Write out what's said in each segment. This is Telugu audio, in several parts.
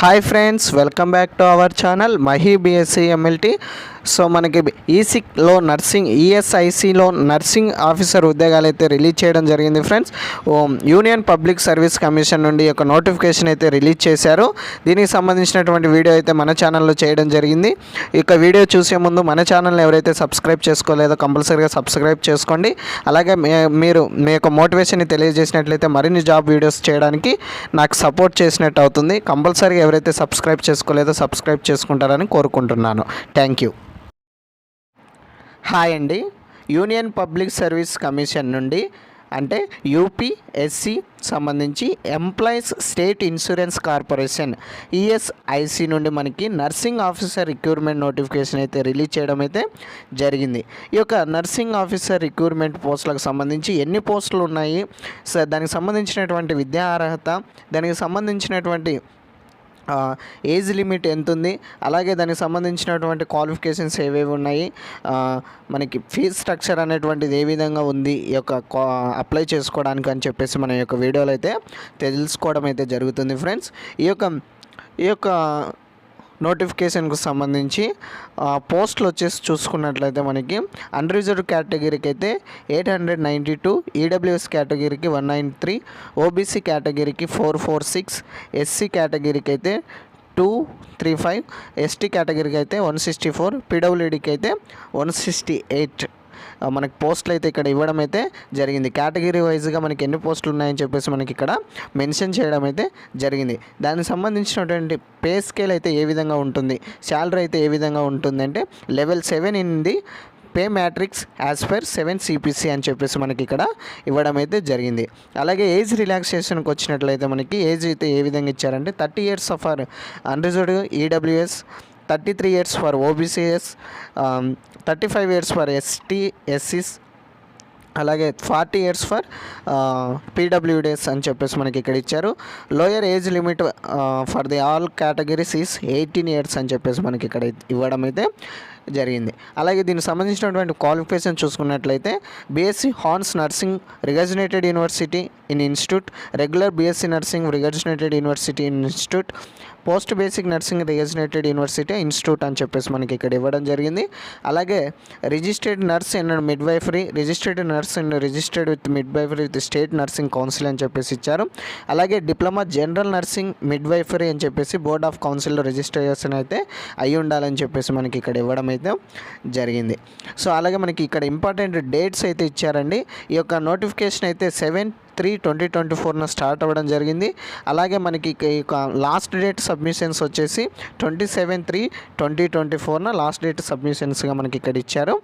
Hi friends, welcome back to our channel Mahi BSc MLT. So మనకి ఈసీలో నర్సింగ్ ఈఎస్ఐసిలో నర్సింగ్ ఆఫీసర్ ఉద్యోగాలు అయితే రిలీజ్ చేయడం జరిగింది friends. Union public service commission నుండి ఒక నోటిఫికేషన్ అయితే రిలీజ్ చేశారు. దీనికి సంబంధించినటువంటి వీడియో అయితే మన ఛానల్లో చేయడం జరిగింది. ఇక వీడియో చూసే ముందు మన ఛానల్ని ఎవరైతే సబ్స్క్రైబ్ చేసుకోలేదో కంపల్సరీగా సబ్స్క్రైబ్ చేసుకోండి. అలాగే మీరు మీ యొక్క మోటివేషన్ని తెలియజేసినట్లయితే మరిన్ని జాబ్ వీడియోస్ చేయడానికి నాకు సపోర్ట్ చేసినట్టు అవుతుంది. కంపల్సరీగా ఎవరైతే సబ్స్క్రైబ్ చేసుకోలేదో సబ్స్క్రైబ్ చేసుకుంటారని కోరుకుంటున్నాను. Thank you. హాయ్ అండి. యూనియన్ పబ్లిక్ సర్వీస్ కమిషన్ నుండి అంటే యూపీఎస్సి సంబంధించి employees state insurance corporation ESIC నుండి మనకి నర్సింగ్ ఆఫీసర్ రిక్రూట్మెంట్ నోటిఫికేషన్ అయితే రిలీజ్ చేయడం అయితే జరిగింది. ఈ యొక్క నర్సింగ్ ఆఫీసర్ రిక్రూట్మెంట్ పోస్టులకు సంబంధించి ఎన్ని పోస్టులు ఉన్నాయి, దానికి సంబంధించినటువంటి విద్యా అర్హత, దానికి సంబంధించినటువంటి ఏజ్ లిమిట్ ఎంత ఉంది, అలాగే దానికి సంబంధించినటువంటి క్వాలిఫికేషన్స్ ఏవేవి ఉన్నాయి, మనకి ఫీజ్ స్ట్రక్చర్ అనేటువంటిది ఏ విధంగా ఉంది ఈ యొక్క అప్లై చేసుకోవడానికి అని చెప్పేసి మన యొక్క వీడియోలో అయితే తెలుసుకోవడం అయితే జరుగుతుంది ఫ్రెండ్స్. ఈ యొక్క నోటిఫికేషన్కు సంబంధించి పోస్టులు వచ్చేసి చూసుకున్నట్లయితే మనకి అన్రిజర్వ్డ్ కేటగిరీకి అయితే 892, ఈడబ్ల్యూఎస్ కేటగిరీకి 193, ఓబీసీ కేటగిరీకి 446, ఎస్సీ కేటగిరీకి అయితే 235, ఎస్టీ కేటగిరీకి అయితే 164, పీడబ్ల్యూడీకి అయితే 168 మనకి పోస్టులు అయితే ఇక్కడ ఇవ్వడం అయితే జరిగింది. కేటగిరీ వైజ్గా మనకి ఎన్ని పోస్టులు ఉన్నాయని చెప్పేసి మనకి ఇక్కడ మెన్షన్ చేయడం అయితే జరిగింది. దానికి సంబంధించినటువంటి పే స్కేల్ అయితే ఏ విధంగా ఉంటుంది, శాలరీ అయితే ఏ విధంగా ఉంటుందంటే level 7 in the pay matrix as per 7 CPC అని చెప్పేసి మనకి ఇక్కడ ఇవ్వడం అయితే జరిగింది. అలాగే ఏజ్ రిలాక్సేషన్కి వచ్చినట్లయితే మనకి ఏజ్ అయితే ఏ విధంగా ఇచ్చారంటే 30 years for unreserved EWS, 33 years for OBCs, 35 years for STSCs, అలాగే 40 years ఫర్ పీడబ్ల్యూడీఎస్ అని చెప్పేసి మనకి ఇక్కడ ఇచ్చారు. Lower age limit for the all categories is 18 years అని చెప్పేసి మనకి ఇక్కడ ఇవ్వడం అయితే జరిగింది. అలాగే దీనికి సంబంధించినటువంటి క్వాలిఫికేషన్ చూసుకున్నట్లయితే బీఎస్సీ హార్న్స్ nursing recognised university in institute, regular BSc nursing recognised university in institute, post basic nursing recognised university institute అని చెప్పేసి మనకి ఇక్కడ ఇవ్వడం జరిగింది. అలాగే registered nurse and midwifery, registered nurse and registered with midwifery with state nursing council అని చెప్పేసి ఇచ్చారు. అలాగే డిప్లొమా జనరల్ నర్సింగ్ మిడ్వైఫరీ అని చెప్పేసి బోర్డ్ ఆఫ్ కౌన్సిల్లో రిజిస్ట్రేషన్ అయితే అయి ఉండాలని చెప్పేసి మనకి ఇక్కడ ఇవ్వడం అయితే జరిగింది. సో అలాగే మనకి ఇక్కడ ఇంపార్టెంట్ డేట్స్ అయితే ఇచ్చారండి. ఈ యొక్క నోటిఫికేషన్ అయితే 7/3/2024 స్టార్ట్ అవ్వడం జరిగింది. అలాగే మనకి లాస్ట్ డేట్ సబ్మిషన్స్ వచ్చేసి 27/3/2024 లాస్ట్ డేట్ సబ్మిషన్స్గా మనకి ఇక్కడ ఇచ్చారు.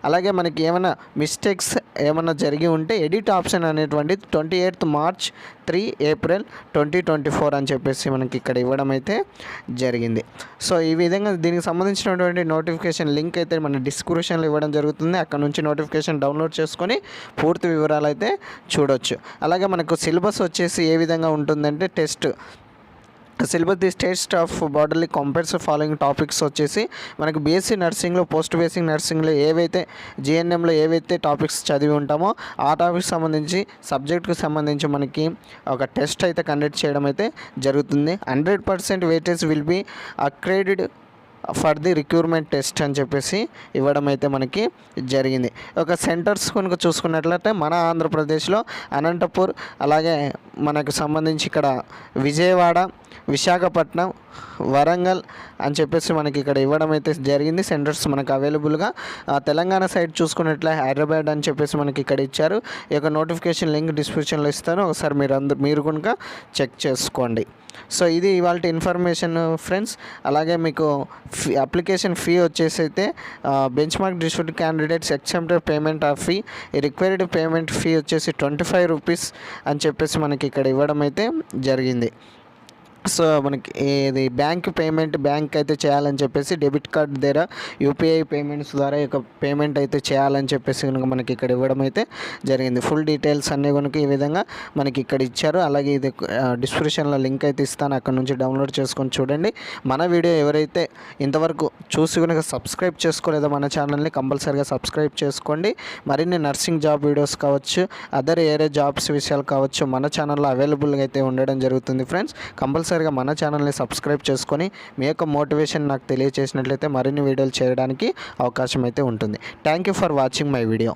అలాగే మనకి ఏమైనా మిస్టేక్స్ ఏమైనా జరిగి ఉంటే ఎడిట్ ఆప్షన్ అనేటువంటి 28 March 3 April 2024 అని చెప్పేసి మనకి ఇక్కడ ఇవ్వడం అయితే జరిగింది. సో ఈ విధంగా దీనికి సంబంధించినటువంటి నోటిఫికేషన్ లింక్ అయితే మన డిస్క్రిప్షన్లో ఇవ్వడం జరుగుతుంది. అక్కడ నుంచి నోటిఫికేషన్ డౌన్లోడ్ చేసుకొని పూర్తి వివరాలు అయితే చూడొచ్చు. అలాగే మనకు సిలబస్ వచ్చేసి ఏ విధంగా ఉంటుందంటే syllabus the test of broadly comprises following topics వచ్చేసి మనకి బీఎస్సీ నర్సింగ్లో పోస్ట్ బేసిక్ నర్సింగ్లో ఏవైతే జిఎన్ఎంలో ఏవైతే టాపిక్స్ చదివి ఉంటామో ఆ టాపిక్స్ సంబంధించి సబ్జెక్ట్కి సంబంధించి మనకి ఒక టెస్ట్ అయితే కండక్ట్ చేయడం అయితే జరుగుతుంది. 100% weightage will be accredited for the recruitment test అని చెప్పేసి ఇవ్వడం అయితే మనకి జరిగింది. ఒక సెంటర్స్ కనుక చూసుకున్నట్లయితే మన ఆంధ్రప్రదేశ్లో అనంతపూర్, అలాగే మనకు సంబంధించి ఇక్కడ విజయవాడ, విశాఖపట్నం, వరంగల్ అని చెప్పేసి మనకి ఇక్కడ ఇవ్వడం అయితే జరిగింది. సెంటర్స్ మనకు అవైలబుల్గా. తెలంగాణ సైడ్ చూసుకున్నట్లే హైదరాబాద్ అని చెప్పేసి మనకి ఇక్కడ ఇచ్చారు. ఈ యొక్క నోటిఫికేషన్ లింక్ డిస్క్రిప్షన్లో ఇస్తాను, ఒకసారి మీరు కనుక చెక్ చేసుకోండి. సో ఇది ఇవాళ ఇన్ఫర్మేషన్ ఫ్రెండ్స్. అలాగే మీకు అప్లికేషన్ ఫీ వచ్చేసి అయితే bench mark district candidates accepted payment of fee, required payment fee వచ్చేసి 25 rupees అని చెప్పేసి మనకి ఇక్కడ ఇవ్వడం అయితే జరిగింది. సో మనకి ఇది బ్యాంక్ అయితే చేయాలని చెప్పేసి డెబిట్ కార్డ్ ద్వారా యూపీఐ పేమెంట్స్ ద్వారా యొక్క పేమెంట్ అయితే చేయాలని చెప్పేసి కనుక మనకి ఇక్కడ ఇవ్వడం అయితే జరిగింది. ఫుల్ డీటెయిల్స్ అన్నీ కనుక ఈ విధంగా మనకి ఇక్కడ ఇచ్చారు. అలాగే ఇది డిస్క్రిప్షన్లో లింక్ అయితే ఇస్తాను, అక్కడ నుంచి డౌన్లోడ్ చేసుకొని చూడండి. మన వీడియో ఎవరైతే ఇంతవరకు చూసి కనుక సబ్స్క్రైబ్ చేసుకోలేదో మన ఛానల్ని కంపల్సరీగా సబ్స్క్రైబ్ చేసుకోండి. మరిన్ని నర్సింగ్ జాబ్ వీడియోస్ కావచ్చు, అదర్ ఏరే జాబ్స్ విషయాలు కావచ్చు మన ఛానల్లో అవైలబుల్గా అయితే ఉండడం జరుగుతుంది ఫ్రెండ్స్. కంపల్సరీ కంపల్సరీగా మన ఛానల్ని సబ్స్క్రైబ్ చేసుకొని మీ యొక్క మోటివేషన్ నాకు తెలియజేసినట్లయితే మరిన్ని వీడియోలు చేయడానికి అవకాశం అయితే ఉంటుంది. Thank you for watching my video.